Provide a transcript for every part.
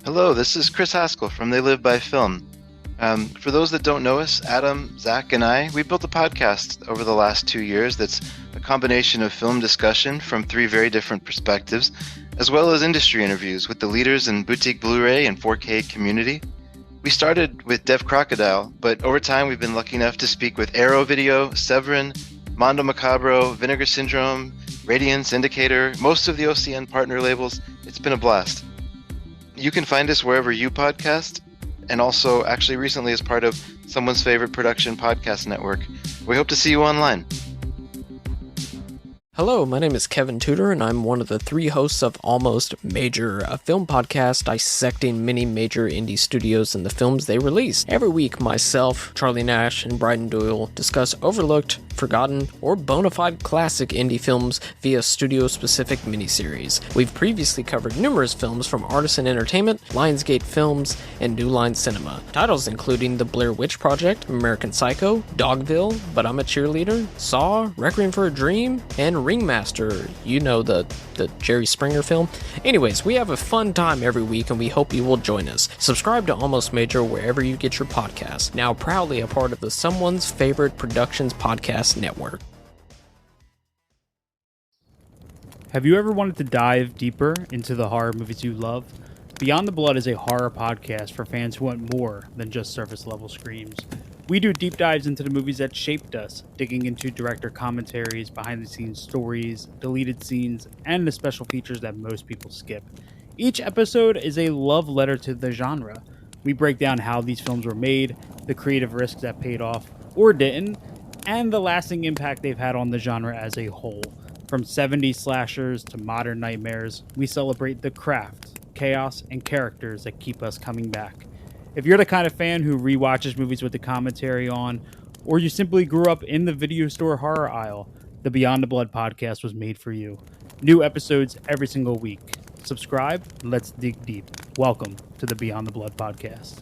Hello, this is Chris Haskell from They Live by Film. For those that don't know us, Adam, Zach, and we built a podcast over the last 2 years that's a combination of film discussion from 3 very different perspectives, as well as industry interviews with the leaders in boutique Blu-ray and 4K community. We started with Dev Crocodile, but over time we've been lucky enough to speak with Arrow Video, Severin, Mondo Macabro, Vinegar Syndrome, Radiance, Indicator, most of the OCN partner labels. It's been a blast. You can find us wherever you podcast, and also actually recently as part of Someone's Favorite Production Podcast Network. We hope to see you online. Hello, my name is Kevin Tudor, and I'm one of the 3 hosts of Almost Major, a film podcast dissecting many major indie studios and the films they release. Every week, myself, Charlie Nash, and Bryden Doyle discuss overlooked, forgotten, or bona fide classic indie films via studio-specific miniseries. We've previously covered numerous films from Artisan Entertainment, Lionsgate Films, and New Line Cinema. Titles including The Blair Witch Project, American Psycho, Dogville, But I'm a Cheerleader, Saw, Requiem for a Dream, and Ringmaster, you know, the Jerry Springer film. Anyways, we have a fun time every week and we hope you will join us. Subscribe to Almost Major wherever you get your podcasts. Now proudly a part of the Someone's Favorite Productions Podcast Network. Have you ever wanted to dive deeper into the horror movies you love? Beyond the Blood is a horror podcast for fans who want more than just surface level screams. We do deep dives into the movies that shaped us, digging into director commentaries, behind-the-scenes stories, deleted scenes, and the special features that most people skip. Each episode is a love letter to the genre. We break down how these films were made, the creative risks that paid off or didn't, and the lasting impact they've had on the genre as a whole. From 70s slashers to modern nightmares, we celebrate the craft, chaos, and characters that keep us coming back. If you're the kind of fan who rewatches movies with the commentary on, or you simply grew up in the video store horror aisle, the Beyond the Blood podcast was made for you. New episodes every single week. Subscribe, let's dig deep. Welcome to the Beyond the Blood podcast.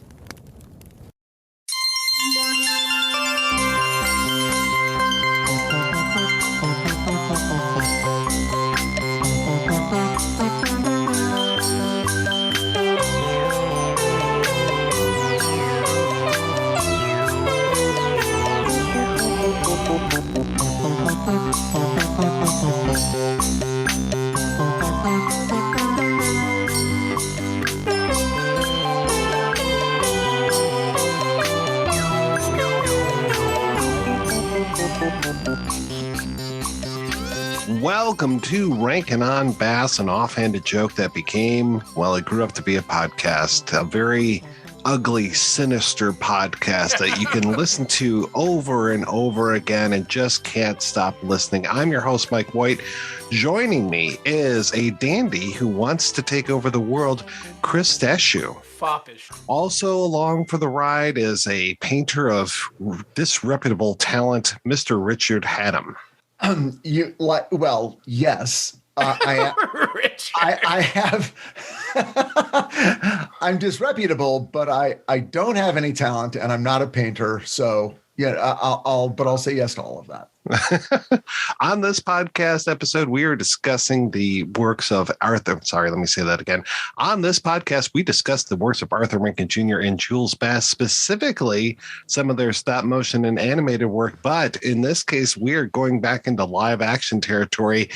Welcome to Rankin Bass, an offhanded joke that became, well, it grew up to be a podcast, a very ugly, sinister podcast that you can listen to over and over again and just can't stop listening. I'm your host, Mike White. Joining me is a dandy who wants to take over the world, Chris Deshu. Foppish. Also along for the ride is a painter of disreputable talent, Mr. Richard Haddam. Yes. I have. I'm disreputable, but I don't have any talent, and I'm not a painter. So yeah, I'll say yes to all of that. On this podcast episode, we are discussing the works of Arthur. Sorry, let me say that again. On this podcast, we discuss the works of Arthur Rankin Jr. and Jules Bass, specifically some of their stop motion and animated work. But in this case, we are going back into live action territory.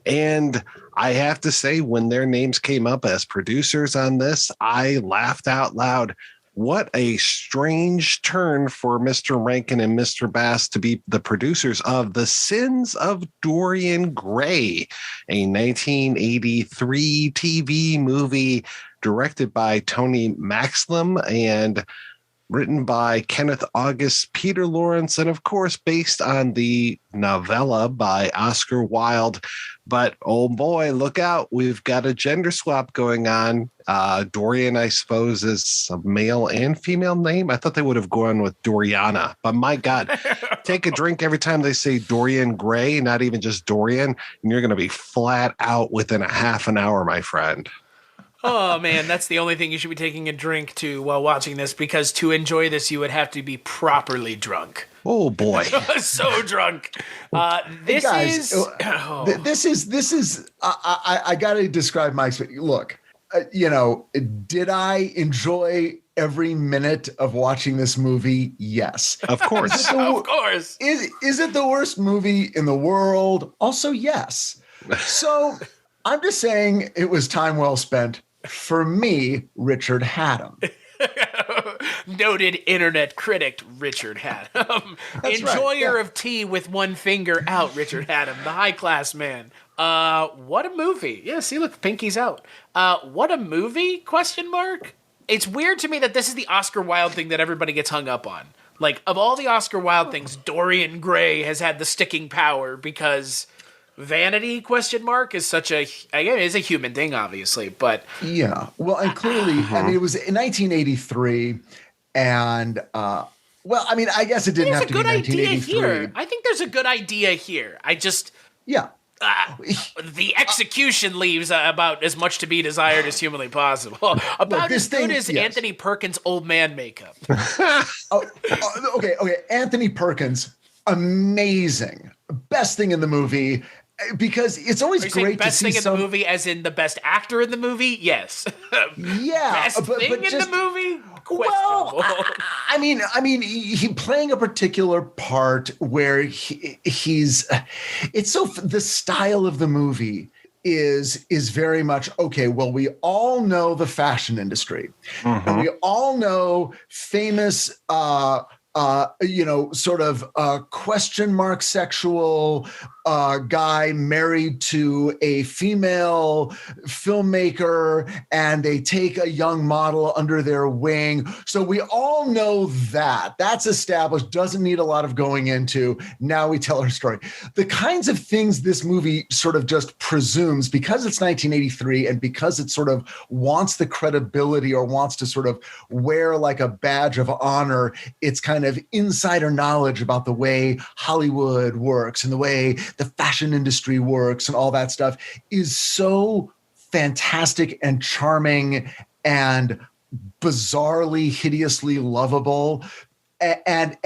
And I have to say, when their names came up as producers on this, I laughed out loud. What a strange turn for Mr. Rankin and Mr. Bass to be the producers of The Sins of Dorian Gray, a 1983 TV movie directed by Tony Maxlam and written by Kenneth August, Peter Lawrence, and of course based on the novella by Oscar Wilde. But oh boy, look out, we've got a gender swap going on. Dorian, I suppose, is a male and female name. I thought they would have gone with Doriana, but my God, take a drink every time they say Dorian Gray, not even just Dorian, and you're going to be flat out within a half an hour, my friend. Oh, man, that's the only thing you should be taking a drink to while watching this, because to enjoy this, you would have to be properly drunk. Oh, boy. So drunk. This Hey guys, is... this is. I got to describe my experience. Look, did I enjoy every minute of watching this movie? Yes. Of course. Of course. Is it the worst movie in the world? Also, yes. So I'm just saying it was time well spent for me, Richard Hatem. Noted internet critic Richard Hatem. Enjoyer of tea with one finger out, Richard Hatem, the high class man. What a movie. Yeah, see, look, Pinky's out. What a movie? ? It's weird to me that this is the Oscar Wilde thing that everybody gets hung up on. Like, of all the Oscar Wilde things, Dorian Gray has had the sticking power because vanity ? Is such a, again, it's a human thing, obviously, but yeah. Well, and clearly, I mean, it was in 1983, and well, I mean, I guess it didn't have to be 1983. I think there's a good idea here. Yeah. The execution leaves about as much to be desired as humanly possible. About as good as Anthony Perkins' old man makeup. Okay. Anthony Perkins, amazing. Best thing in the movie. Because it's always great to see best thing in the movie as in the best actor in the movie? Yes. Yeah. Best thing in the movie? Well, I mean, he playing a particular part where he's it's so the style of the movie is very much okay. Well, we all know the fashion industry, and we all know famous sort of question mark sexual guy married to a female filmmaker, and they take a young model under their wing. So we all know that. That's established, doesn't need a lot of going into. Now we tell our story. The kinds of things this movie sort of just presumes, because it's 1983 and because it sort of wants the credibility or wants to sort of wear like a badge of honor, it's kind of insider knowledge about the way Hollywood works and the way the fashion industry works and all that stuff is so fantastic and charming and bizarrely, hideously lovable. And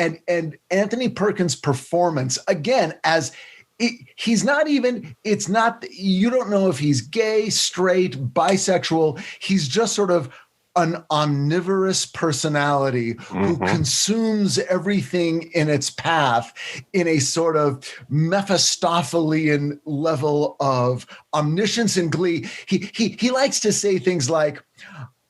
Anthony Perkins' performance, again, as he's not even, it's not, you don't know if he's gay, straight, bisexual. He's just sort of an omnivorous personality who consumes everything in its path in a sort of Mephistophelian level of omniscience and glee. He likes to say things like,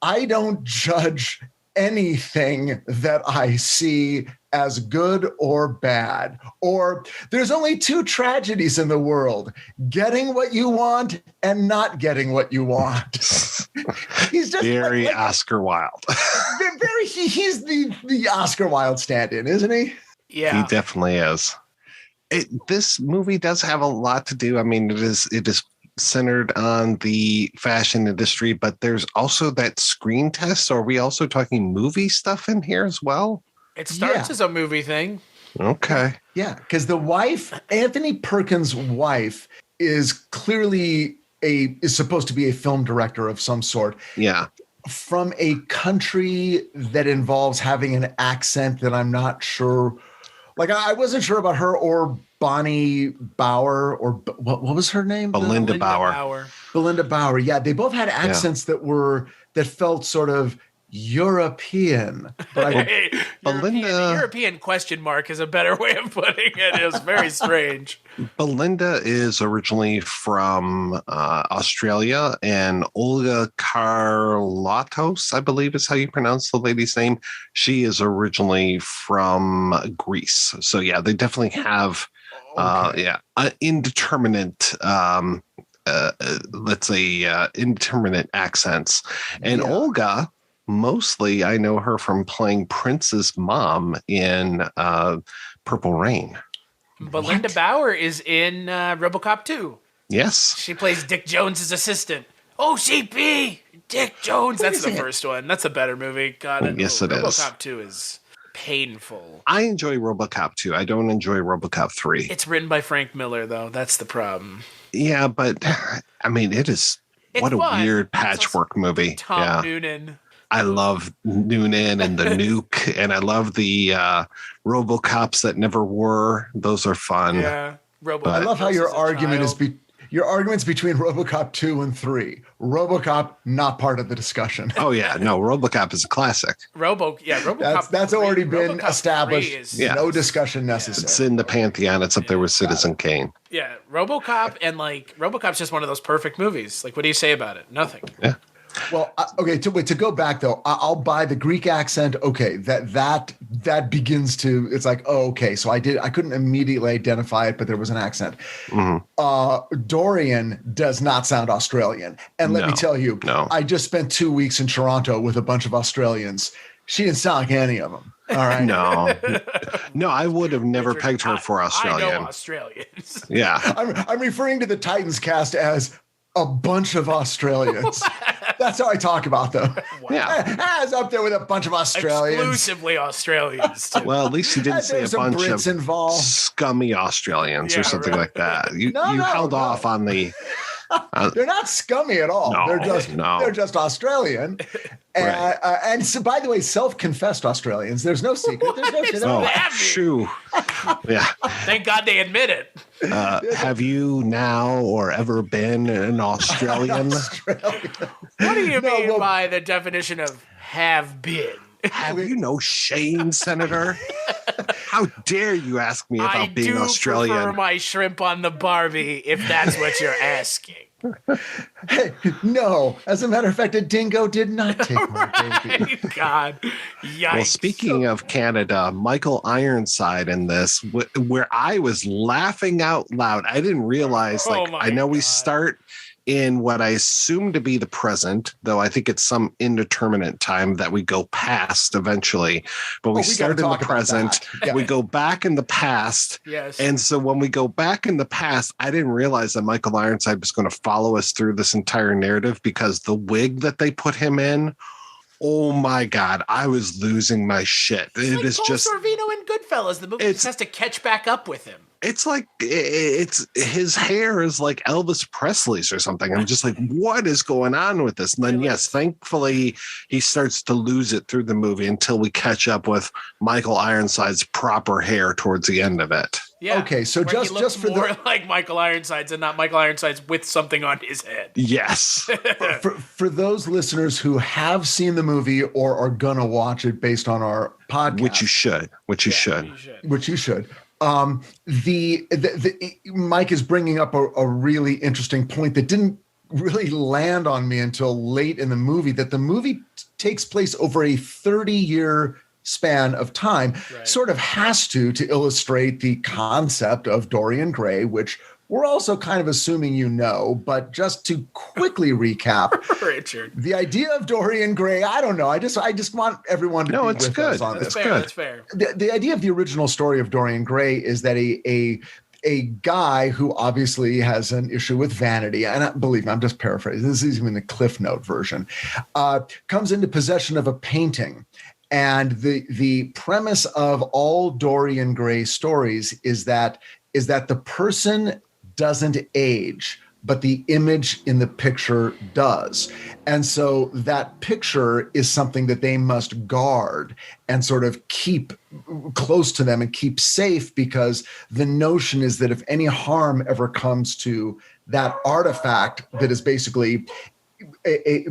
I don't judge anything that I see as good or bad, or there's only two tragedies in the world: getting what you want and not getting what you want. He's just very Oscar Wilde. He's the Oscar Wilde stand-in, isn't he? Yeah, he definitely is. This movie does have a lot to do. I mean, it is centered on the fashion industry, but there's also that screen test. So are we also talking movie stuff in here as well? It starts as a movie thing. Okay. Yeah, because the wife, Anthony Perkins' wife, is clearly is supposed to be a film director of some sort. Yeah. From a country that involves having an accent that I'm not sure. Like, I wasn't sure about her or Bonnie Bauer, or what was her name? Belinda Bauer. Belinda Bauer. Yeah, they both had accents that felt sort of European. But European question mark is a better way of putting it. It was very strange. Belinda is originally from Australia, and Olga Karlatos, I believe is how you pronounce the lady's name. She is originally from Greece. So yeah, they definitely have indeterminate let's say indeterminate accents. And Olga, mostly I know her from playing Prince's mom in Purple Rain. Belinda Bauer is in RoboCop 2. Yes. She plays Dick Jones's assistant. OCP! Dick Jones! That's the first one. That's a better movie. God, yes, it is. RoboCop 2 is painful. I enjoy RoboCop 2. I don't enjoy RoboCop 3. It's written by Frank Miller, though. That's the problem. Yeah, but I mean, it's what a fun. Weird patchwork movie. Tom Noonan. I love Noonan and the Nuke, and I love the RoboCops that never were. Those are fun. Yeah, I love how your argument is your arguments between RoboCop 2 and 3. RoboCop, not part of the discussion. Oh, yeah. No, RoboCop is a classic. RoboCop. That's already been RoboCop established. No discussion necessary. It's in the pantheon. It's up there with Citizen Kane. Yeah, RoboCop, and like RoboCop's just one of those perfect movies. Like, what do you say about it? Nothing. Yeah. Well, okay. To go back though, I'll buy the Greek accent. Okay, that begins to. It's like, oh, okay. So I couldn't immediately identify it, but there was an accent. Mm-hmm. Dorian does not sound Australian, and let me tell you, I just spent 2 weeks in Toronto with a bunch of Australians. She didn't sound like any of them. All right. No, I would have never pegged her for Australian. I know Australians. Yeah. I'm referring to the Titans cast as a bunch of Australians. That's how I talk about them. Wow. Yeah. I was up there with a bunch of Australians. Exclusively Australians, too. Well, at least you didn't say a bunch Brits of involved. Scummy Australians or something like that. You held off on the... they're not scummy at all. They're just Australian. And so, by the way, self-confessed Australians. There's no secret. There's no shit. Oh, shoo. Yeah. Thank God they admit it. Have you now or ever been an Australian? What do you mean by the definition of have been? Have you no shame, Senator? How dare you ask me about being Australian? I do prefer my shrimp on the Barbie, if that's what you're asking. Hey, no. As a matter of fact, a dingo did not take my baby. God. Yikes. Well, speaking of Canada, Michael Ironside in this, where I was laughing out loud. I didn't realize, I know we start in what I assume to be the present, though I think it's some indeterminate time that we go past eventually. But we start in the present, we go back in the past. Yes. And so when we go back in the past, I didn't realize that Michael Ironside was going to follow us through this entire narrative, because the wig that they put him in, oh my God, I was losing my shit. It is just Sorvino and Goodfellas. The movie just has to catch back up with him. It's like it's his hair is like Elvis Presley's or something. I'm just like, what is going on with this? And then, yes, thankfully, he starts to lose it through the movie until we catch up with Michael Ironside's proper hair towards the end of it. Yeah. Okay, so just for more like Michael Ironside's and not Michael Ironside's with something on his head. Yes. for those listeners who have seen the movie or are gonna watch it based on our podcast, which you should. The Mike is bringing up a really interesting point that didn't really land on me until late in the movie, that the movie takes place over a 30-year span of time, sort of has to illustrate the concept of Dorian Gray, which we're also kind of assuming but just to quickly recap, Richard, the idea of Dorian Gray, I don't know. I just want everyone to be with us on this. That's fair. The idea of the original story of Dorian Gray is that a guy who obviously has an issue with vanity, and believe me, I'm just paraphrasing, this is even the Cliff Note version, comes into possession of a painting. And the premise of all Dorian Gray stories is that the person doesn't age, but the image in the picture does. And so that picture is something that they must guard and sort of keep close to them and keep safe, because the notion is that if any harm ever comes to that artifact that is basically a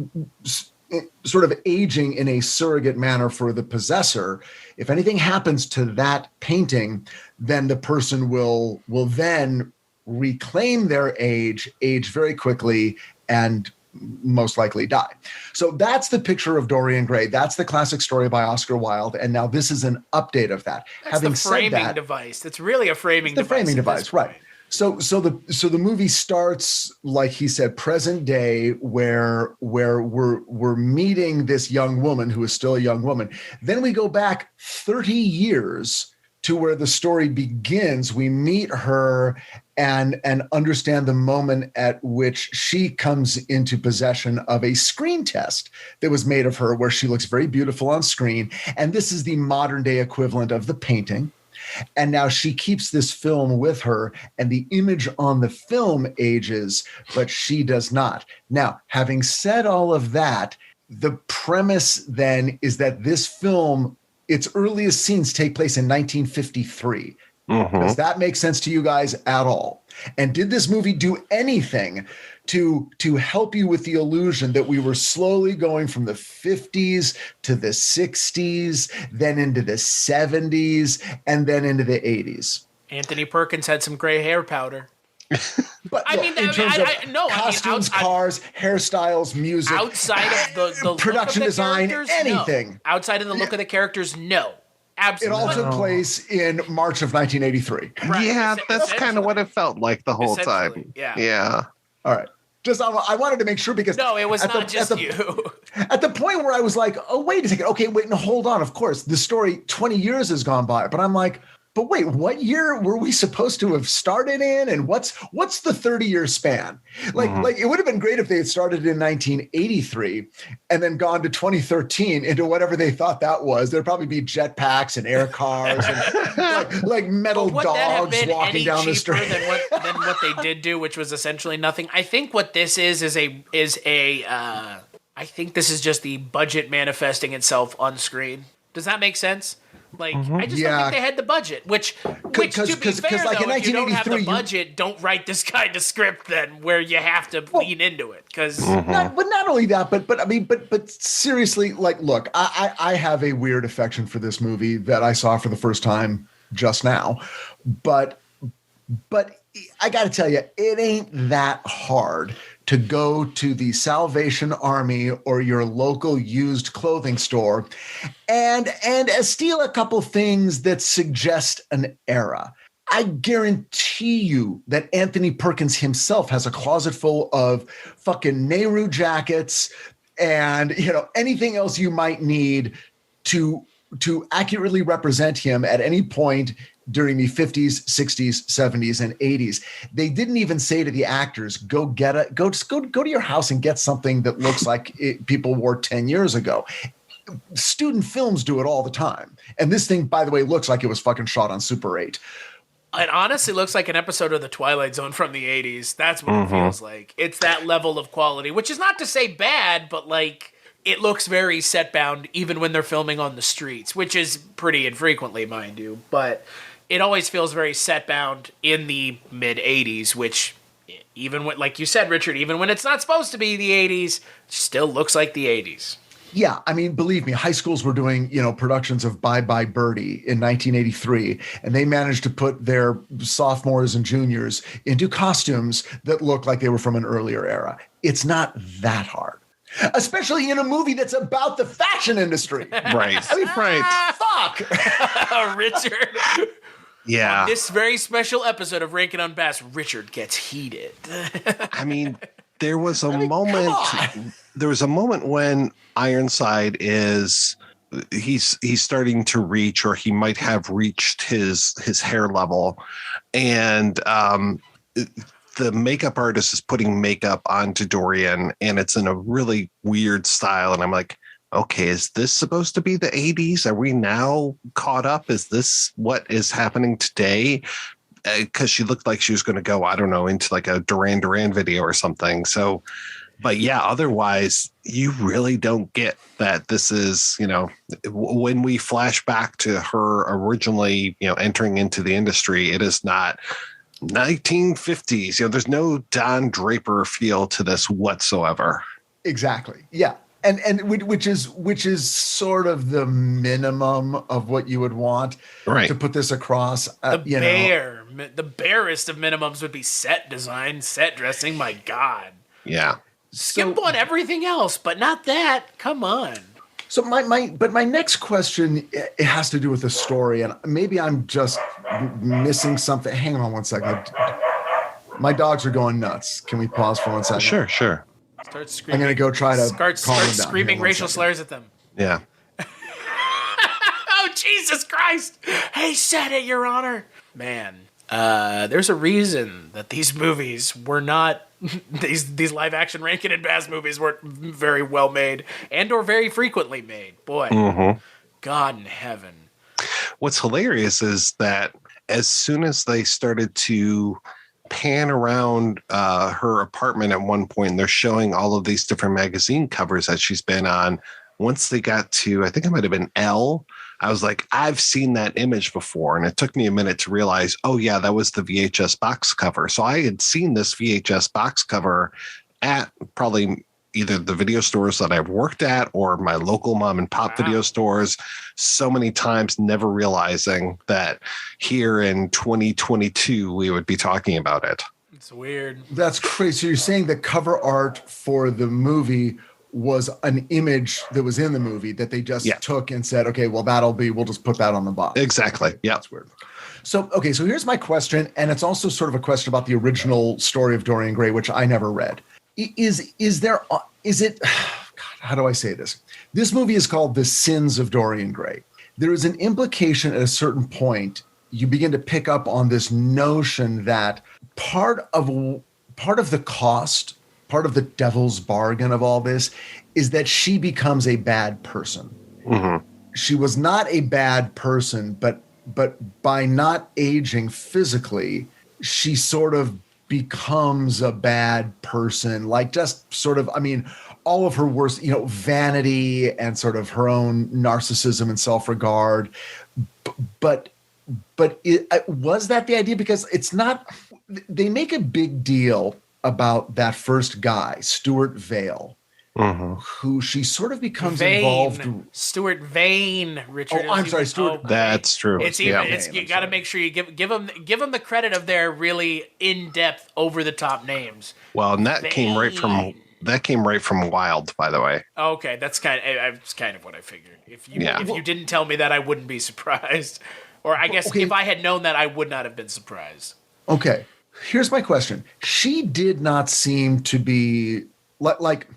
sort of aging in a surrogate manner for the possessor, if anything happens to that painting, then the person will then reclaim their age very quickly, and most likely die. So that's the picture of Dorian Gray. That's the classic story by Oscar Wilde. And now this is an update of that. That's the framing device. That's really a framing device. The framing device, right. So the movie starts, like he said, present day, where we're meeting this young woman who is still a young woman. Then we go back 30 years to where the story begins. We meet her and understand the moment at which she comes into possession of a screen test that was made of her, where she looks very beautiful on screen. And this is the modern day equivalent of the painting. And now she keeps this film with her, and the image on the film ages, but she does not. Now, having said all of that, the premise then is that this film, its earliest scenes take place in 1953. Does that make sense to you guys at all? And did this movie do anything to help you with the illusion that we were slowly going from the 50s to the 60s, then into the 70s, and then into the 80s? Anthony Perkins had some gray hair powder. But in terms of costumes, cars, hairstyles, music, outside of the production look of the design, anything. No. Outside of the look of the characters, no. Absolutely. It all took place in March of 1983. Right. Yeah, that's kind of what it felt like the whole time. Yeah. All right. Just I wanted to make sure because no, it was not just you. At the point where I was like, oh, wait a second. Okay, wait, no, hold on. Of course, the story 20 years has gone by, but I'm like, but wait, what year were we supposed to have started in? And what's the 30-year span? Like it would have been great if they had started in 1983 and then gone to 2013 into whatever they thought that was. There'd probably be jetpacks and air cars and like metal dogs walking down the street. Than what they did do, which was essentially nothing. I think what this is I think this is just the budget manifesting itself on screen. Does that make sense? Like, I just don't think they had the budget, which to be fair, like, though, if you don't have the budget, don't write this kind of script then where you have to lean into it. Because but not only that, but seriously, like, look, I have a weird affection for this movie that I saw for the first time just now, but I got to tell you, it ain't that hard to go to the Salvation Army or your local used clothing store and steal a couple things that suggest an era. I guarantee you that Anthony Perkins himself has a closet full of fucking Nehru jackets and, anything else you might need to accurately represent him at any point during the 50s, 60s, 70s, and 80s. They didn't even say to the actors, go to your house and get something that looks like people wore 10 years ago. Student films do it all the time. And this thing, by the way, looks like it was fucking shot on Super 8. It honestly looks like an episode of The Twilight Zone from the 80s. That's what it feels like. It's that level of quality, which is not to say bad, but like, it looks very set-bound even when they're filming on the streets, which is pretty infrequently, mind you. But it always feels very set-bound in the mid-'80s, which, even when, like you said, Richard, even when it's not supposed to be the 80s, still looks like the 80s. Yeah, I mean, believe me, high schools were doing, productions of Bye Bye Birdie in 1983, and they managed to put their sophomores and juniors into costumes that looked like they were from an earlier era. It's not that hard. Especially in a movie that's about the fashion industry. Right. I mean, fuck. Richard. Yeah. On this very special episode of Rankin Bass, Richard gets heated. I mean, there was a moment. There was a moment when Ironside he's starting to reach, or he might have reached his hair level, and the makeup artist is putting makeup onto Dorian, and it's in a really weird style. And I'm like, okay, is this supposed to be the 80s? Are we now caught up? Is this what is happening today? Because she looked like she was going to go, I don't know, into like a Duran Duran video or something. So, but yeah, otherwise, you really don't get that this is, when we flash back to her originally, entering into the industry, it is not 1950s. There's no Don Draper feel to this whatsoever. Exactly. Yeah. And which is sort of the minimum of what you would want to put this across. The barest of minimums would be set design, set dressing. My God. Yeah. Skimp on everything else, but not that. Come on. So my next question, it has to do with the story, and maybe I'm just missing something. Hang on one second. My dogs are going nuts. Can we pause for 1 second? Sure. Start screaming. I'm going to go try to start screaming racial slurs at them. Yeah. Oh, Jesus Christ. He said it, Your Honor. Man, there's a reason that these movies were not... These live action Rankin Bass movies weren't very well made and or very frequently made. Boy, God in heaven. What's hilarious is that as soon as they started to pan around her apartment at one point, they're showing all of these different magazine covers that she's been on. Once they got to, I think it might have been Elle, I was like, I've seen that image before. And it took me a minute to realize, oh, yeah, that was the VHS box cover. So I had seen this VHS box cover at probably either the video stores that I've worked at or my local mom and pop video stores so many times, never realizing that here in 2022, we would be talking about it. It's weird. That's crazy. So you're saying the cover art for the movie was an image that was in the movie that they just took and said, okay, well, we'll just put that on the box. Exactly. Yeah. That's weird. So, okay. So here's my question. And it's also sort of a question about the original story of Dorian Gray, which I never read. How do I say this? This movie is called The Sins of Dorian Gray. There is an implication at a certain point, you begin to pick up on this notion that part of the cost, part of the devil's bargain of all this is that she becomes a bad person. Mm-hmm. She was not a bad person, but by not aging physically, she sort of becomes a bad person, like just sort of, I mean, all of her worst, vanity and sort of her own narcissism and self-regard. But was that the idea? Because it's not, they make a big deal about that first guy, Stuart Vale, who she sort of becomes involved. Stuart Vane, Richard. Oh, I'm sorry, Stuart. That's true. It's even. You got to make sure you give them the credit of their really in-depth, over-the-top names. Well, and that came right from Wilde, by the way. Okay, that's kind of what I figured. If you didn't tell me that, I wouldn't be surprised. Or I guess if I had known that, I would not have been surprised. Okay, here's my question. She did not seem to be like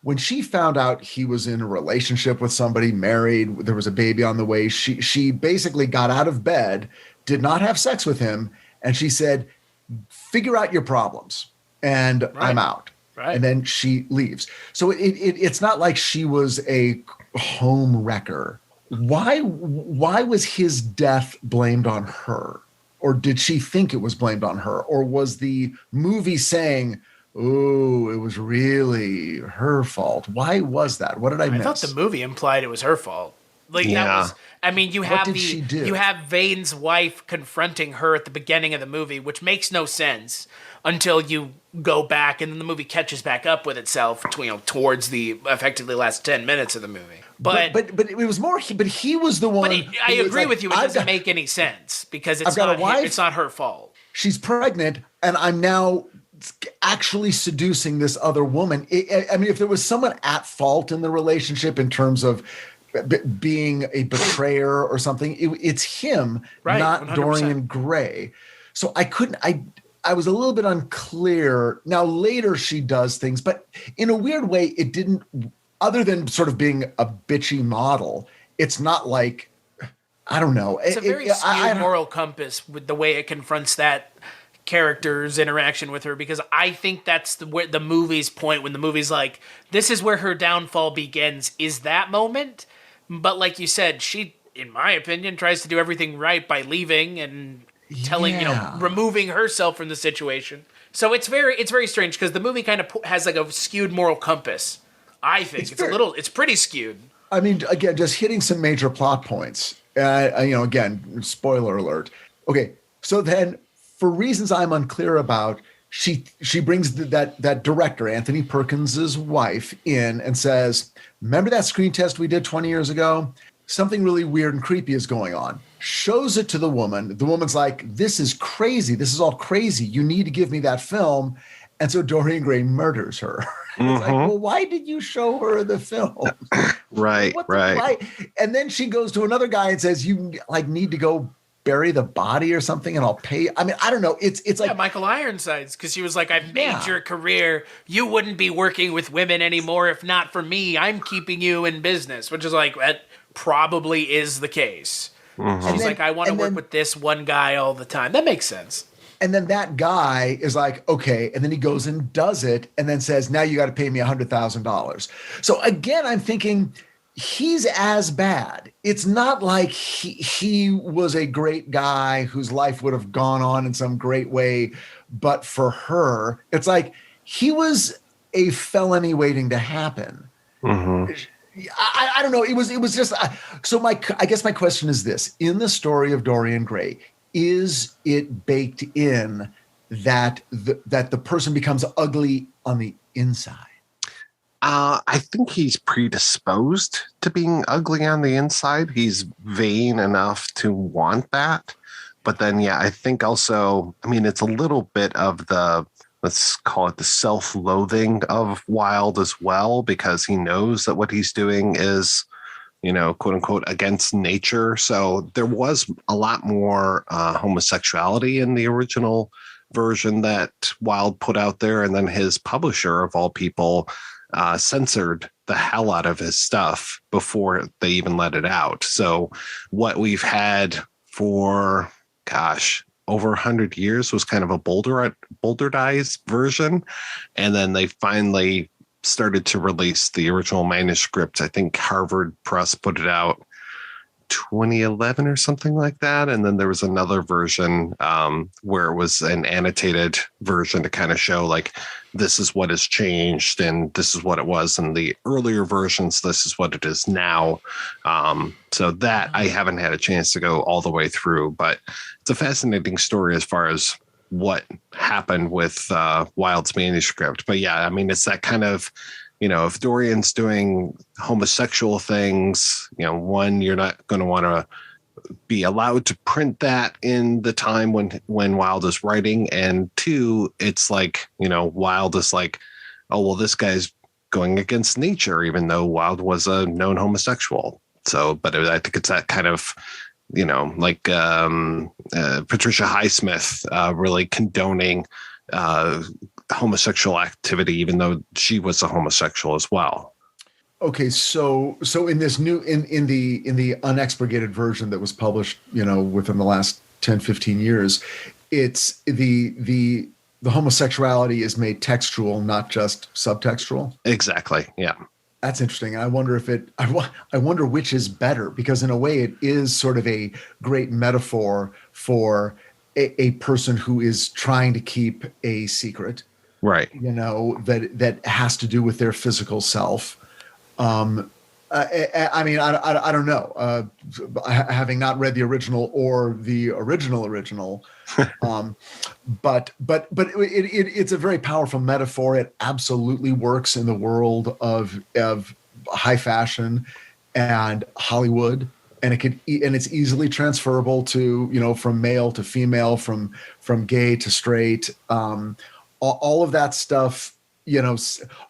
when she found out he was in a relationship with somebody, married, there was a baby on the way, she basically got out of bed, did not have sex with him, and she said, figure out your problems, and I'm out. Right. And then she leaves. So it's not like she was a home wrecker. Why was his death blamed on her? Or did she think it was blamed on her? Or was the movie saying, oh, it was really her fault? Why was that? What did I miss? I thought the movie implied it was her fault. That was, I mean, you have Vane's wife confronting her at the beginning of the movie, which makes no sense until you go back and then the movie catches back up with itself, towards the effectively last 10 minutes of the movie. But it was more. But he was the one. But I agree with you. It doesn't make any sense because it's not her fault. She's pregnant, and I'm now actually seducing this other woman. I mean, if there was someone at fault in the relationship in terms of being a betrayer or something, it's him, not 100%. Dorian Gray. So I was a little bit unclear. Now later she does things, but in a weird way, it didn't, other than sort of being a bitchy model, it's not like, I don't know. It's a very skewed moral compass with the way it confronts that character's interaction with her, because I think that's the movie's point when the movie's like, this is where her downfall begins, is that moment. But like you said, she, in my opinion, tries to do everything right by leaving and removing herself from the situation. So it's very strange because the movie kind of has like a skewed moral compass. I think it's pretty skewed. I mean, again, just hitting some major plot points. Again, spoiler alert. Okay, so then for reasons I'm unclear about, she brings that director, Anthony Perkins' wife, in and says, remember that screen test we did 20 years ago? Something really weird and creepy is going on. Shows it to the woman. The woman's like, this is crazy. This is all crazy. You need to give me that film. And so Dorian Gray murders her. It's like, well, why did you show her the film? Right. And then she goes to another guy and says, you need to go bury the body or something and I'll pay. I mean, I don't know. It's like Michael Ironsides, because she was like, I've made your career. You wouldn't be working with women anymore if not for me. I'm keeping you in business, which is like, that probably is the case. She's like, I want to work with this one guy all the time. That makes sense. And then that guy is like, okay. And then he goes and does it and then says, now you got to pay me $100,000. So again, I'm thinking he's as bad. It's not like he was a great guy whose life would have gone on in some great way. But for her, it's like he was a felony waiting to happen. I don't know. It was just so I guess my question is this: in the story of Dorian Gray, is it baked in that the person becomes ugly on the inside? I think he's predisposed to being ugly on the inside. He's vain enough to want that. But then, yeah, I think also, I mean, it's a little bit of the, let's call it the self-loathing of Wilde as well, because he knows that what he's doing is, quote unquote, against nature. So there was a lot more homosexuality in the original version that Wilde put out there. And then his publisher, of all people, censored the hell out of his stuff before they even let it out. So what we've had for, over 100 years was kind of a boulderized version. And then they finally started to release the original manuscript. I think Harvard Press put it out 2011 or something like that. And then there was another version where it was an annotated version to kind of show like, this is what has changed and this is what it was in the earlier versions. This is what it is now. So that I haven't had a chance to go all the way through, but it's a fascinating story as far as what happened with Wilde's manuscript. But yeah, I mean, it's that kind of, if Dorian's doing homosexual things, one, you're not going to want to be allowed to print that in the time when Wilde is writing. And two, it's like, Wilde is like, oh, well, this guy's going against nature, even though Wilde was a known homosexual. So, but I think it's that kind of, like Patricia Highsmith really condoning homosexual activity, even though she was a homosexual as well. Okay, so in this new in the unexpurgated version that was published, within the last 10, 15 years, it's the homosexuality is made textual, not just subtextual. Exactly. Yeah. That's interesting. I wonder I wonder which is better, because in a way it is sort of a great metaphor for a person who is trying to keep a secret. Right. That has to do with their physical self. I mean, I don't know. Having not read the original or the original, but it's a very powerful metaphor. It absolutely works in the world of high fashion and Hollywood, and it's easily transferable to from male to female, from gay to straight. All of that stuff.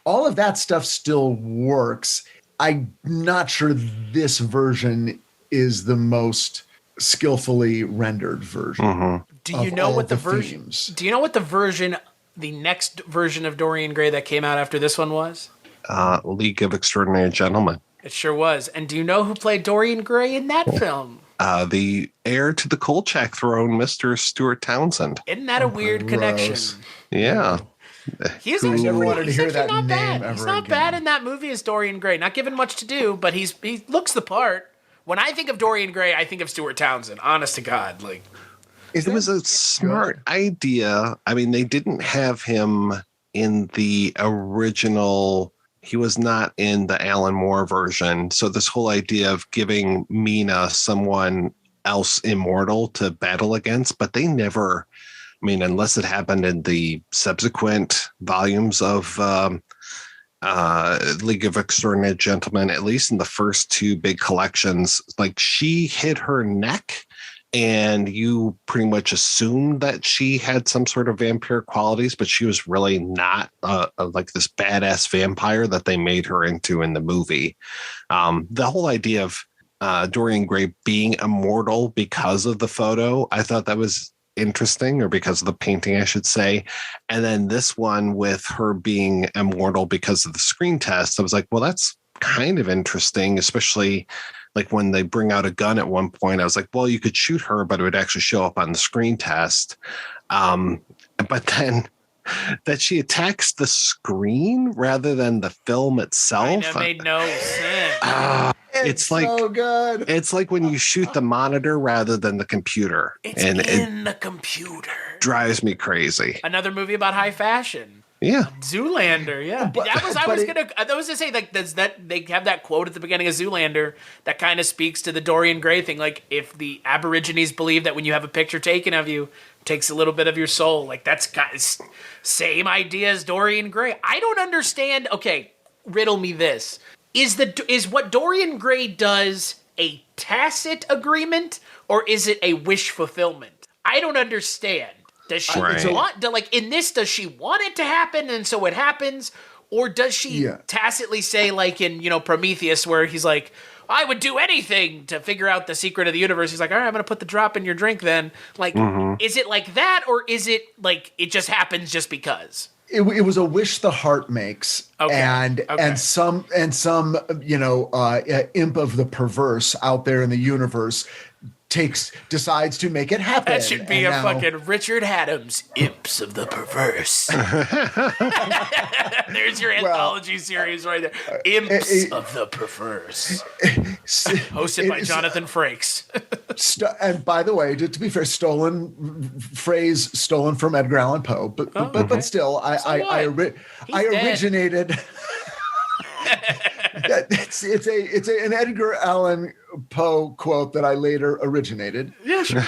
All of that stuff still works. I'm not sure this version is the most skillfully rendered version. Mm-hmm. Do you know what the version? Do you know what the next version of Dorian Gray that came out after this one was? League of Extraordinary Gentlemen. It sure was. And do you know who played Dorian Gray in that film? The heir to the Kolchak throne, Mr. Stuart Townsend. Isn't that a weird connection? Yeah. He's actually never wanted to hear that not name bad. ever He's not again. bad in that movie as Dorian Gray. Not given much to do, but he looks the part. When I think of Dorian Gray, I think of Stuart Townsend. Honest to God, like it was a smart idea. I mean, they didn't have him in the original. He was not in the Alan Moore version. So this whole idea of giving Mina someone else immortal to battle against, but they never. I mean, unless it happened in the subsequent volumes of League of Extraordinary Gentlemen, at least in the first two big collections, like she hit her neck and you pretty much assumed that she had some sort of vampire qualities, but she was really not like this badass vampire that they made her into in the movie. The whole idea of Dorian Gray being immortal because of the photo, I thought that was interesting, or because of the painting, I should say. And then this one with her being immortal because of the screen test, I was like, well, that's kind of interesting, especially like when they bring out a gun at one point. I was like, well, you could shoot her, but it would actually show up on the screen test. But then that she attacks the screen rather than the film itself. It made no sense. It's like so good. It's like when you shoot the monitor rather than the computer. It's in the computer. Drives me crazy. Another movie about high fashion. Yeah. Zoolander, yeah. I was gonna say like that they have that quote at the beginning of Zoolander that kind of speaks to the Dorian Gray thing. Like if the Aborigines believe that when you have a picture taken of you, it takes a little bit of your soul. Like that's same idea as Dorian Gray. I don't understand. Okay, riddle me this: is what Dorian Gray does a tacit agreement or is it a wish fulfillment? I don't understand. Does she want to, like in this? Does she want it to happen, and so it happens, or does she tacitly say, like in Prometheus, where he's like, "I would do anything to figure out the secret of the universe." He's like, "All right, I'm going to put the drop in your drink." Then, like, is it like that, or is it like it just happens just because? It was a wish the heart makes, and some imp of the perverse out there in the universe decides to make it happen. That should be fucking Richard Haddam's Imps of the Perverse. There's your anthology series right there. Imps of the Perverse. Hosted by Jonathan Frakes. And by the way, to be fair, phrase stolen from Edgar Allan Poe, but still, I originated. It's an Edgar Allan Poe quote that I later originated. Yeah, sure.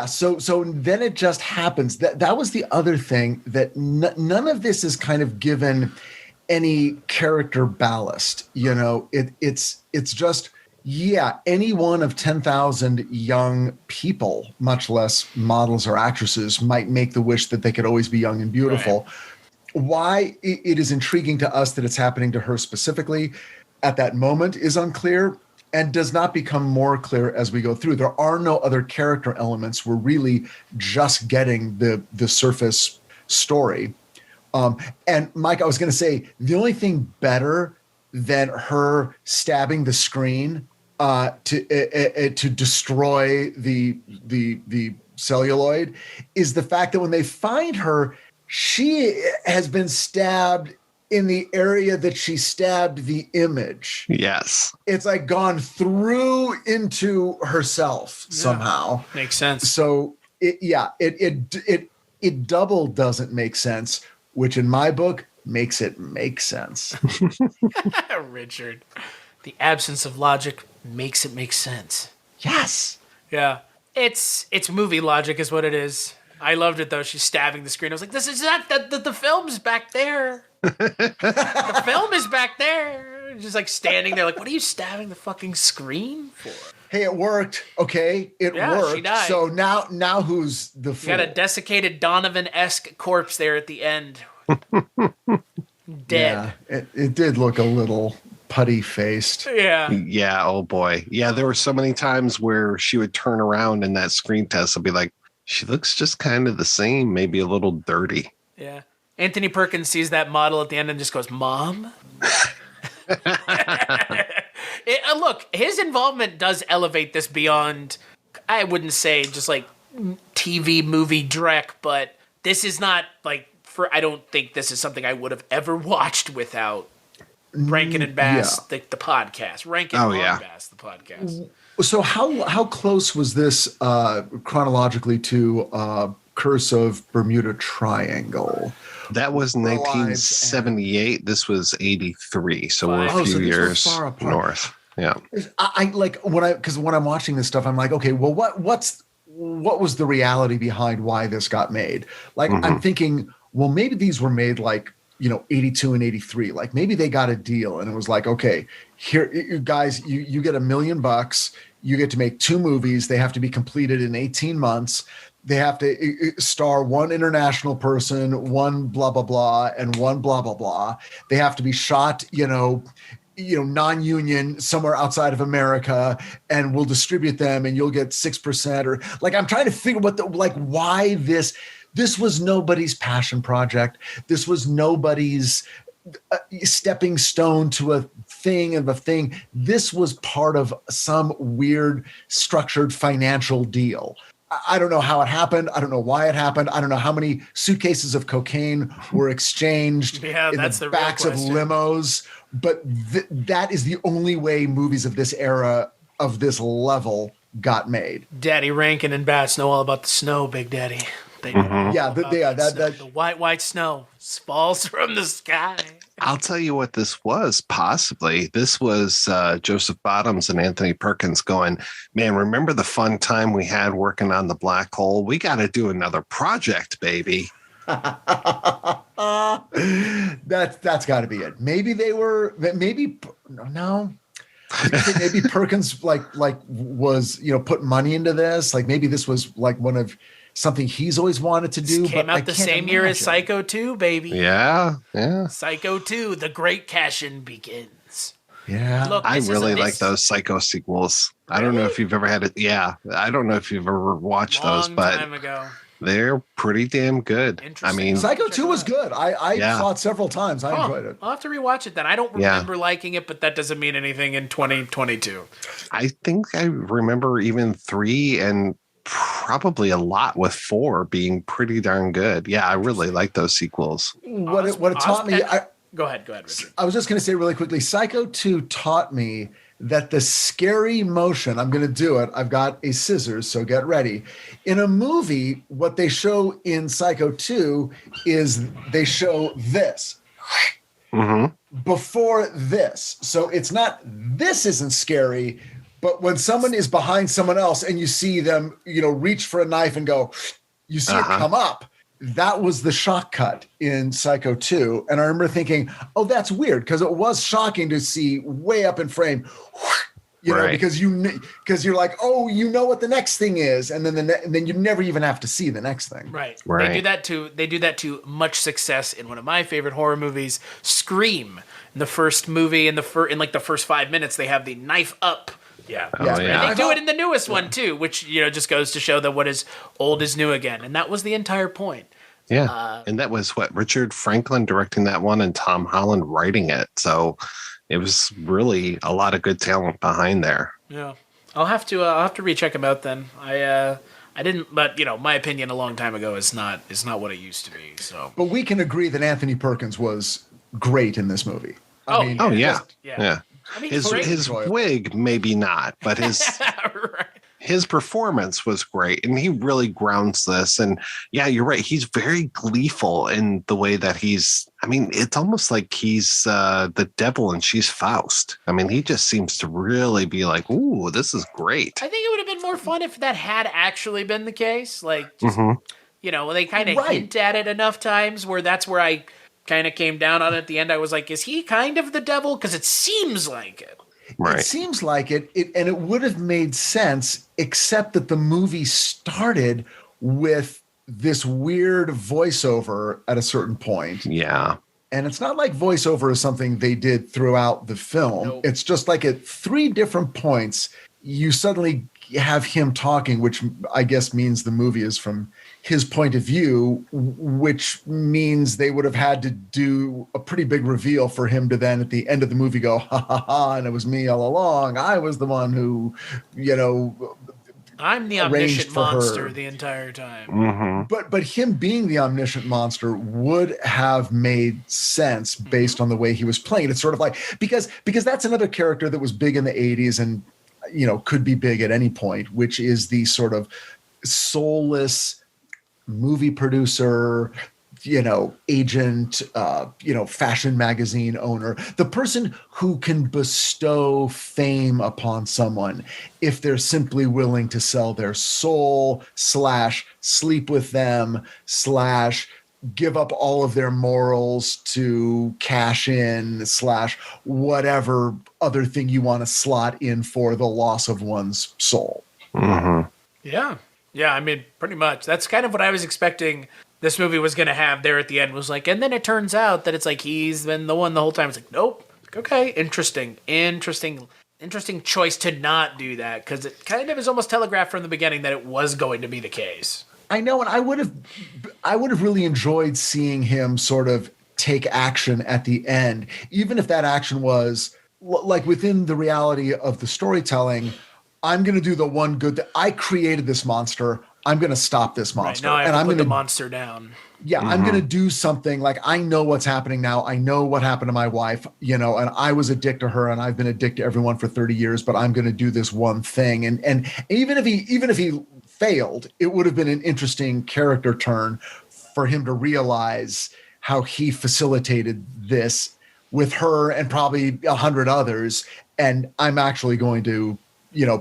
So then it just happens. That was the other thing, that none of this is kind of given any character ballast. It's just any one of 10,000 young people, much less models or actresses, might make the wish that they could always be young and beautiful. Right. Why it is intriguing to us that it's happening to her specifically at that moment is unclear and does not become more clear as we go through. There are no other character elements. We're really just getting the surface story. And Mike, I was going to say, the only thing better than her stabbing the screen to destroy the celluloid is the fact that when they find her, she has been stabbed in the area that she stabbed the image. Yes. It's like gone through into herself somehow. Makes sense. So it double doesn't make sense, which in my book makes it make sense. Richard, the absence of logic makes it make sense. Yes. Yeah. It's movie logic is what it is. I loved it though. She's stabbing the screen. I was like, "This is not the film's back there. The film is back there." Just like standing there, like, "What are you stabbing the fucking screen for?" Hey, it worked. Okay, it worked. She died. So now who's the fool? You got a desiccated Donovan-esque corpse there at the end, dead. Yeah, it did look a little putty-faced. Yeah. Yeah. Oh boy. Yeah. There were so many times where she would turn around in that screen test and be like, "She looks just kind of the same, maybe a little dirty." Yeah. Anthony Perkins sees that model at the end and just goes, "Mom?" Look, his involvement does elevate this beyond, I wouldn't say just like TV movie Drek, but this is not like, I don't think this is something I would have ever watched without Rankin and Bass, the podcast. Rankin Bass, the podcast. So how close was this chronologically to Curse of Bermuda Triangle? That was 1978. This was 83. So we're a few years north. Yeah. I like because when I'm watching this stuff, I'm like, okay, well, what was the reality behind why this got made? Like, I'm thinking, well, maybe these were made like, 82 and 83. Like maybe they got a deal and it was like, okay, here, you guys, you get $1 million. You get to make 2 movies. They have to be completed in 18 months. They have to star one international person, one blah, blah, blah, and one blah, blah, blah. They have to be shot, non-union somewhere outside of America, and we'll distribute them and you'll get 6%. Or like, I'm trying to figure why this was nobody's passion project. This was nobody's stepping stone to a thing. This was part of some weird structured financial deal. I don't know how it happened. I don't know why it happened. I don't know how many suitcases of cocaine were exchanged in the backs of limos. But that is the only way movies of this era, of this level, got made. Daddy Rankin and Bass know all about the snow, Big Daddy. They Mhm. Yeah, the white snow falls from the sky. I'll tell you what this was, possibly. This was Joseph Bottoms and Anthony Perkins going, man, remember the fun time we had working on the black hole? We got to do another project, baby. that's got to be it. Maybe they were. Maybe no. Maybe Perkins was put money into this. Like maybe this was like one of something he's always wanted to do. This came out the same year as Psycho 2, baby. Yeah. Psycho 2, the great cash-in begins. Yeah. Look, I really like those Psycho sequels. Really? I don't know if you've ever had it. Yeah. I don't know if you've ever watched those, but time ago. They're pretty damn good. I mean, Psycho 2 was good. I saw it several times. I enjoyed it. I'll have to rewatch it then. I don't remember liking it, but that doesn't mean anything in 2022. I think I remember even 3 and probably a lot with 4 being pretty darn good. Yeah, I really like those sequels. What it taught me. Go ahead, Richard. I was just going to say really quickly, Psycho 2 taught me that the scary motion, I'm going to do it. I've got a scissors, so get ready. In a movie, what they show in Psycho 2 is they show this before this. So it's not, this isn't scary, but when someone is behind someone else and you see them, reach for a knife and go, you see it come up. That was the shock cut in Psycho 2. And I remember thinking, oh, that's weird, because it was shocking to see way up in frame, because you're like, oh, what the next thing is. And then you never even have to see the next thing. Right. They do that to much success in one of my favorite horror movies, Scream. In the first movie, in the first 5 minutes, they have the knife up. Yeah. And they do it in the newest one too, which just goes to show that what is old is new again, and that was the entire point. Yeah, and that was Richard Franklin directing that one and Tom Holland writing it. So it was really a lot of good talent behind there. Yeah, I'll have to recheck them out then. I didn't, but my opinion a long time ago is not what it used to be. So, but we can agree that Anthony Perkins was great in this movie. Yeah. I mean, his wig, maybe not, but his performance was great, and he really grounds this. And yeah, you're right. He's very gleeful in the way that he's. I mean, it's almost like he's the devil and she's Faust. I mean, he just seems to really be like, "Ooh, this is great." I think it would have been more fun if that had actually been the case. Like, just, they kind of hint at it enough times where that's where I kind of came down on it at the end. I was like, is he kind of the devil? Because it seems like it. Right. It seems like it, and it would have made sense, except that the movie started with this weird voiceover at a certain point. Yeah. And it's not like voiceover is something they did throughout the film. Nope. It's just like at 3 different points, you suddenly have him talking, which I guess means the movie is from his point of view, which means they would have had to do a pretty big reveal for him to then at the end of the movie go, ha ha ha, and it was me all along. I was the one who, I'm the omniscient monster the entire time. Mm-hmm. But him being the omniscient monster would have made sense based on the way he was playing. It's sort of like, because that's another character that was big in the 80s and, could be big at any point, which is the sort of soulless movie producer, agent, fashion magazine owner, the person who can bestow fame upon someone if they're simply willing to sell their soul / sleep with them / give up all of their morals to cash in / whatever other thing you want to slot in for the loss of one's soul. Mm-hmm. Yeah. Yeah, I mean, pretty much. That's kind of what I was expecting this movie was going to have there at the end. Was like, and then it turns out that it's like he's been the one the whole time. It's like, nope. Okay, interesting choice to not do that, because it kind of is almost telegraphed from the beginning that it was going to be the case. I know, and I would have really enjoyed seeing him sort of take action at the end, even if that action was like within the reality of the storytelling. I'm going to do the one good that I created this monster. I'm going to stop this monster. Right, now I have to put the monster down. Yeah, I'm going to do something like, I know what's happening now. I know what happened to my wife, and I was a dick to her, and I've been a dick to everyone for 30 years, but I'm going to do this one thing. And even if he failed, it would have been an interesting character turn for him to realize how he facilitated this with her and probably 100 others. And I'm actually going to,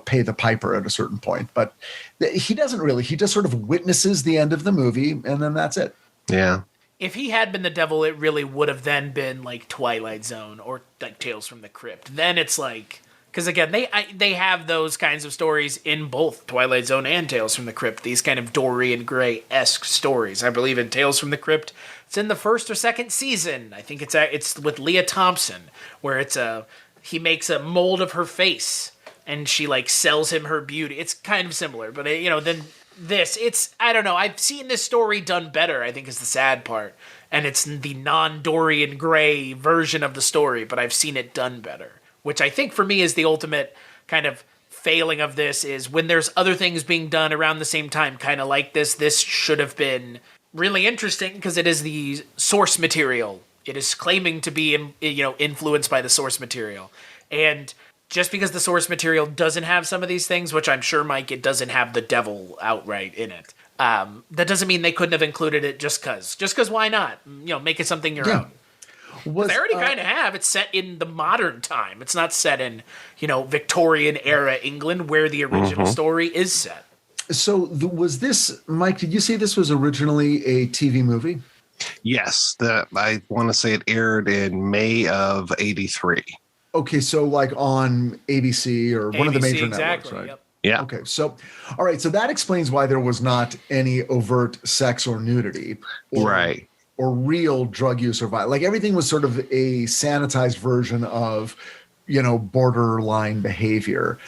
pay the piper at a certain point. But he doesn't really. He just sort of witnesses the end of the movie, and then that's it. Yeah. If he had been the devil, it really would have then been like Twilight Zone or like Tales from the Crypt. Then it's like, because again, they have those kinds of stories in both Twilight Zone and Tales from the Crypt. These kind of Dorian Gray-esque stories. I believe in Tales from the Crypt, it's in the first or second season. I think it's with Leah Thompson, where he makes a mold of her face and she like sells him her beauty. It's kind of similar, but then this, I don't know. I've seen this story done better, I think is the sad part. And it's the non-Dorian Gray version of the story, but I've seen it done better. Which I think for me is the ultimate kind of failing of this, is when there's other things being done around the same time, kind of like this. This should have been really interesting because it is the source material. It is claiming to be, influenced by the source material. And just because the source material doesn't have some of these things, which I'm sure, Mike, it doesn't have the devil outright in it. That doesn't mean they couldn't have included it just because. Just because, why not? Make it something your own. They already kind of have. It's set in the modern time. It's not set in, Victorian era England where the original story is set. So was this, Mike, did you say this was originally a TV movie? Yes. I want to say it aired in May of 83. Okay, so like on ABC or one of the major networks, right? Yep. Yeah. Okay, so, all right, so that explains why there was not any overt sex or nudity. Right. Or real drug use or violence. Like everything was sort of a sanitized version of, borderline behavior.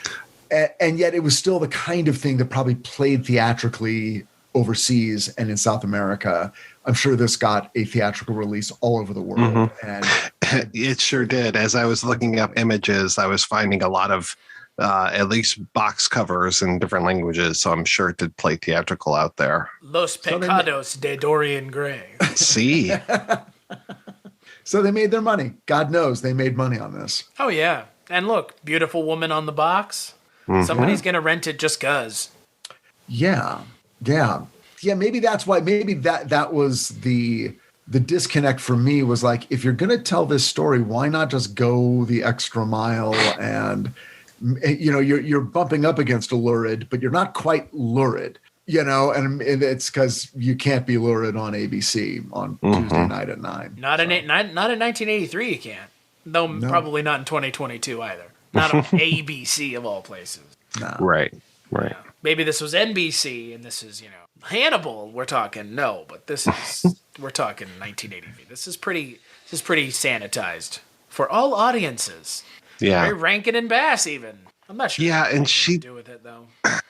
And yet it was still the kind of thing that probably played theatrically overseas and in South America. I'm sure this got a theatrical release all over the world. And it sure did. As I was looking up images, I was finding a lot of at least box covers in different languages. So I'm sure it did play theatrical out there. Los Pecados de Dorian Gray. See? So they made their money. God knows they made money on this. Oh, yeah. And look, beautiful woman on the box. Somebody's going to rent it just because. Yeah. Maybe that's why. Maybe that was the disconnect for me, was like, if you're going to tell this story, why not just go the extra mile? And you're bumping up against a lurid, but you're not quite lurid. And it's because you can't be lurid on ABC on Tuesday night at 9. Not in 1983, you can't. Though probably not in 2022 either. Not on ABC of all places. No. Right. Yeah. Maybe this was NBC and this is, Hannibal. We're talking but this is we're talking 1983. This is pretty sanitized for all audiences. Yeah. Very Rankin Bass even. I'm not sure. Yeah, and she do with it though.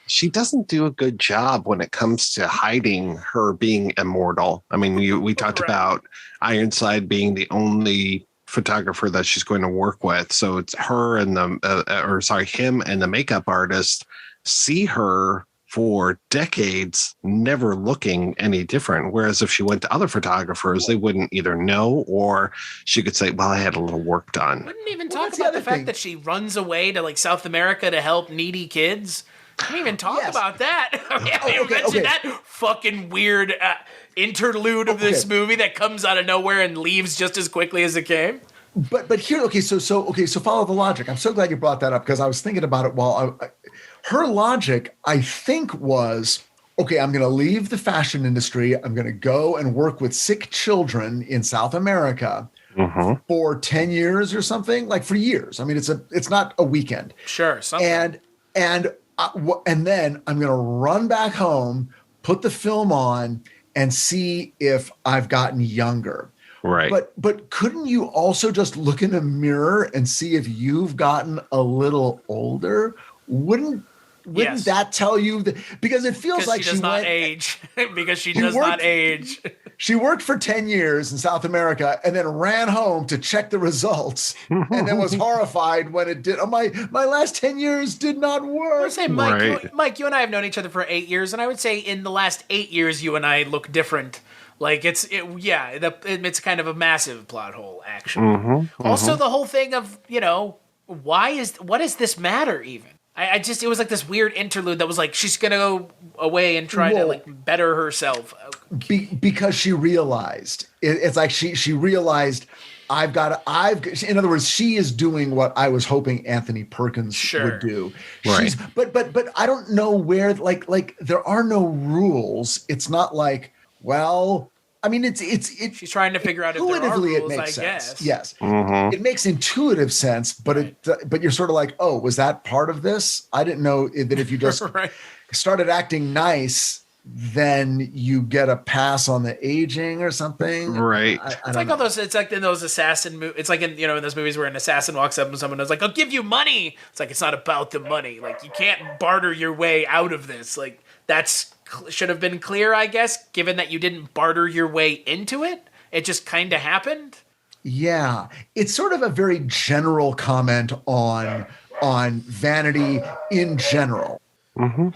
She doesn't do a good job when it comes to hiding her being immortal. I mean, we talked about Ironside being the only photographer that she's going to work with. So it's her and him and the makeup artist see her for decades, never looking any different. Whereas if she went to other photographers, they wouldn't either know, or she could say, well, I had a little work done. Wouldn't even talk about the fact that she runs away to like South America to help needy kids. Didn't even talk about that. Mention that fucking weird interlude of this movie that comes out of nowhere and leaves just as quickly as it came. But here, so follow the logic. I'm so glad you brought that up because I was thinking about it while her logic, I think, was, okay, I'm going to leave the fashion industry. I'm going to go and work with sick children in South America for 10 years or something, like for years. I mean, it's not a weekend. Sure. Something. And then I'm going to run back home, put the film on, and see if I've gotten younger. Right. But couldn't you also just look in the mirror and see if you've gotten a little older? Wouldn't that tell you that? Because it feels like she does not age. Because she does not age. She worked for 10 years in South America and then ran home to check the results and then was horrified when it did. Oh, my last 10 years did not work. I would say, Mike, you and I have known each other for 8 years, and I would say in the last 8 years, you and I look different. Like it's kind of a massive plot hole, actually. Also, the whole thing of what does this matter even? I just, it was like this weird interlude that was like, she's going to go away and try to like better herself. Because she realized, it's like she realized, in other words, she is doing what I was hoping Anthony Perkins would do. Right. But I don't know where, like there are no rules. It's not like, well, I mean, she's trying to figure out if there are rules, it makes sense. guess. Yes. It makes intuitive sense, but but you're sort of like, oh, was that part of this? I didn't know that if you just started acting nice, then you get a pass on the aging or something. Right. It's like all those, it's like in those assassin movies. It's like in those movies where an assassin walks up and someone is like, I'll give you money. It's like, it's not about the money. Like, you can't barter your way out of this. Like, that's should have been clear, I guess, given that you didn't barter your way into it. It just kind of happened. Yeah. It's sort of a very general comment on vanity in general. Mm-hmm.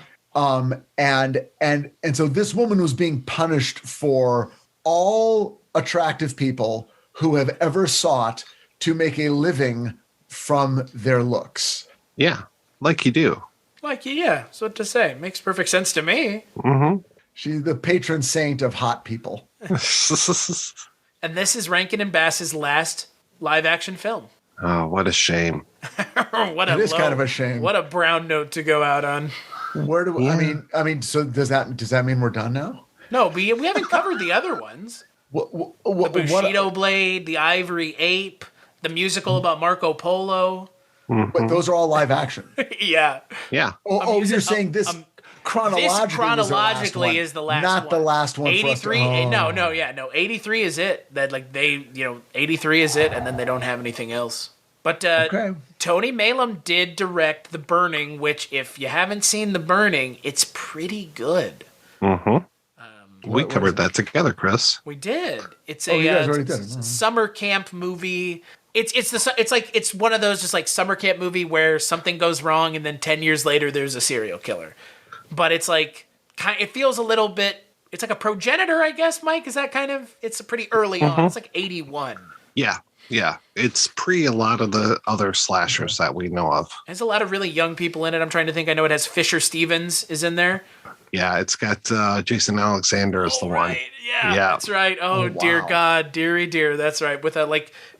And so this woman was being punished for all attractive people who have ever sought to make a living from their looks. Yeah, like you do. Like, yeah, so what to say. Makes perfect sense to me. Mm-hmm. She's the patron saint of hot people. And this is Rankin and Bass's last live action film. Oh, what a shame. It is kind of a shame. What a brown note to go out on. Where do I mean? So does that mean we're done now? No, we haven't covered the other ones. The Bushido Blade, the Ivory Ape, the musical about Marco Polo. Mm-hmm. But those are all live action. Yeah. You're saying this chronologically is the last not one. The last one. 83. No. 83 is it. That 83 is it, and then they don't have anything else. But Tony Malum did direct The Burning, which, if you haven't seen The Burning, it's pretty good. Mm-hmm. We covered that together, Chris. We did. It's a summer camp movie. It's one of those just like summer camp movie where something goes wrong and then 10 years later there's a serial killer. But it's like, it feels a little bit, it's like a Progenitor, I guess, Mike. Is that kind of, it's pretty early on. It's like 81. Yeah, it's pre a lot of the other slashers that we know of. There's a lot of really young people in it. I'm trying to think. I know it has Fisher Stevens is in there. Yeah, it's got Jason Alexander as the one. Yeah, that's right. Oh, dear God, dearie dear. That's right. With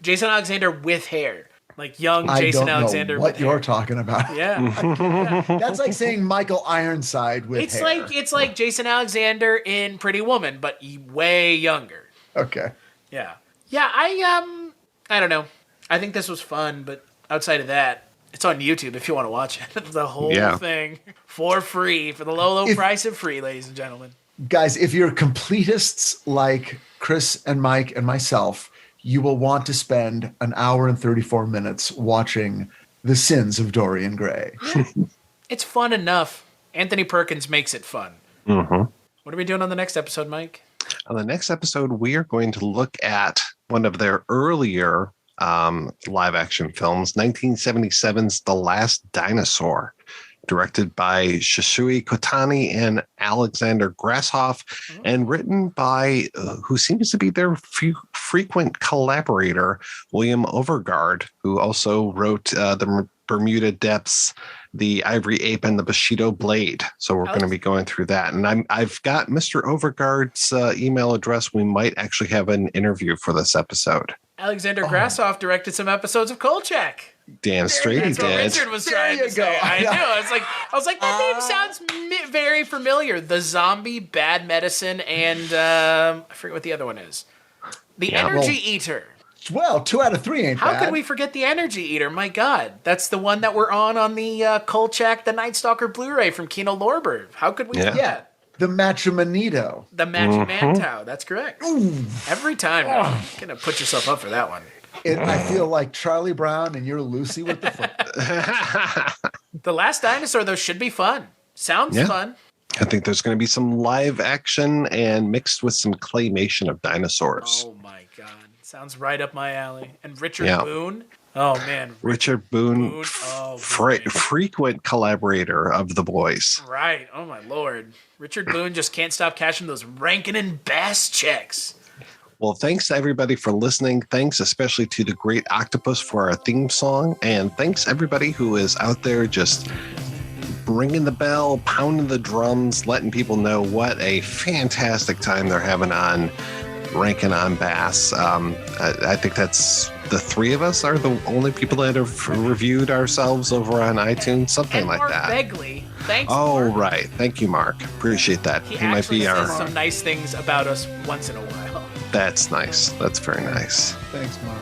Jason Alexander with hair. Like young Jason Alexander. What you're talking about. Yeah. That's like saying Michael Ironside with hair. It's like Jason Alexander in Pretty Woman, but way younger. Okay. Yeah. Yeah, I don't know. I think this was fun, but outside of that, it's on YouTube if you want to watch it. The whole thing for free, for the low price of free, ladies and gentlemen. Guys, if you're completists like Chris and Mike and myself, you will want to spend an hour and 34 minutes watching The Sins of Dorian Gray. Yeah. It's fun enough. Anthony Perkins makes it fun. Mm-hmm. What are we doing on the next episode, Mike? On the next episode, we are going to look at one of their earlier live action films, 1977's The Last Dinosaur, directed by Shisui Kotani and Alexander Grashoff, and written by who seems to be their frequent collaborator, William Overgaard, who also wrote The Bermuda Depths, The Ivory Ape, and The Bushido Blade. So we're going to be going through that. And I've got Mr. Overgaard's email address. We might actually have an interview for this episode. Alexander Grashoff directed some episodes of Kolchak. Damn straight he did. That's what Richard was trying to say. I knew. I was like, that name sounds very familiar. The Zombie, Bad Medicine, and I forget what the other one is. The Energy Eater. Well, 2 out of 3 ain't bad. How could we forget the Energy Eater? My God, that's the one that we're on the Kolchak, the Night Stalker Blu-ray from Kino Lorber. How could we forget? The Machimanito. The Machimanto. That's correct. Ooh. Every time. You're gonna put yourself up for that one. I feel like Charlie Brown and you're Lucy with the foot. The Last Dinosaur, though, should be fun. Sounds fun. I think there's going to be some live action and mixed with some claymation of dinosaurs. Oh, my God. Sounds right up my alley. And Richard Boone. Oh, man. Richard Boone. Frequent collaborator of The Boys. Right. Oh, my Lord. Richard Boone just can't stop cashing those Rankin and Bass checks. Well, thanks to everybody for listening. Thanks especially to the Great Octopus for our theme song. And thanks everybody who is out there just ringing the bell, pounding the drums, letting people know what a fantastic time they're having on Rankin on Bass. I think that's the three of us are the only people that have reviewed ourselves over on iTunes, something and like Mark that. Begley. Thanks, Oh, Mark. Right. Thank you, Mark. Appreciate that. He might actually be says our. some nice things about us once in a while. That's nice. That's very nice. Thanks, Mark.